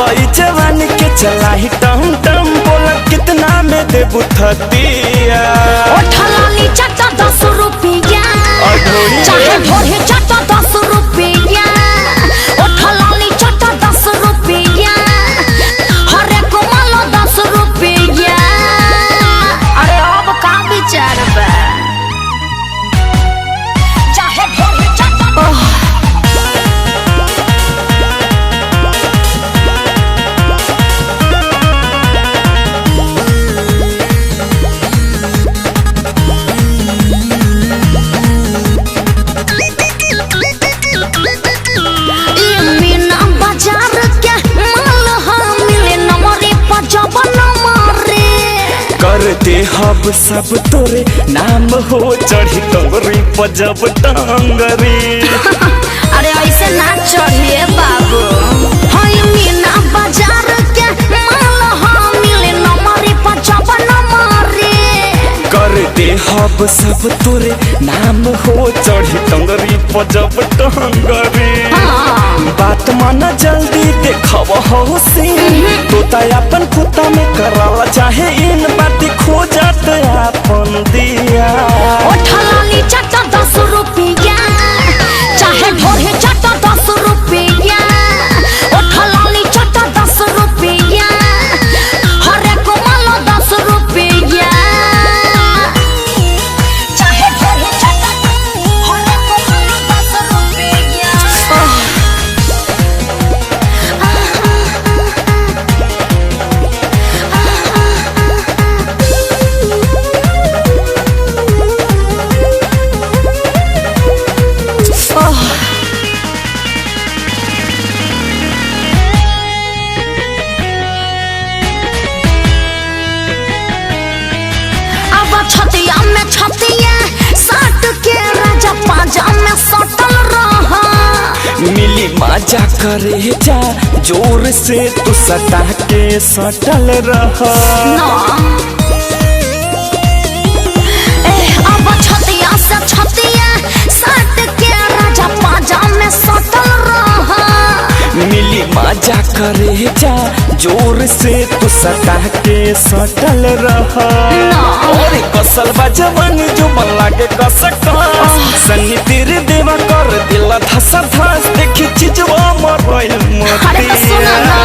हई जवान के चला ही टम टम बोला कितना में दे बुथतिया ओठलाली चाटा 10 रुपया चाहे ढोढ़े चाटा 10 रुपया ओठलाली चाटा 10 रुपया हरे कोमलो 10 रुपया। अरे अब का विचार बा चाहे ढोढ़े चाटा करते हब सब तोरे नाम हो चढ़ी टंगरी पजब टंगरी। अरे ऐसे ना चढ़िए बाबू हई मीना बाजार के माल हम मिले नमरी पजब नमरी। करते हब सब तोरे नाम हो चढ़ी टंगरी पजब टंगरी। बात माना जल्दी देखब हो सीन तोता अपन कुत्ता में कराला चाहे इन बाती खो जात अपन दिया। ओठलाली चाटा 10 रुपया चाहे ढोढ़े चाटा 10 रुपया ओठलाली चाटा 10 रुपया हरे कोमलो 10 रुपया चाहे ढोढ़े चाटा हरे कोमलो 10 रुपया। छतिया में छतिया साट के राजा पाजा में सटल रहा। मिली मजा करे जा जोर से तू सटा के सटल रहा। अब छतिया से छतिया साट के राजा पाजा में सटल रहा। मिली मजा करे जा जोर से तू सटा के सटल रहा। और कसल बजवन जो मन लागे कसका सन्नी तेरे देवा कर दिला धसा धस देखी चीजवा मरइल अरे तो सुना ना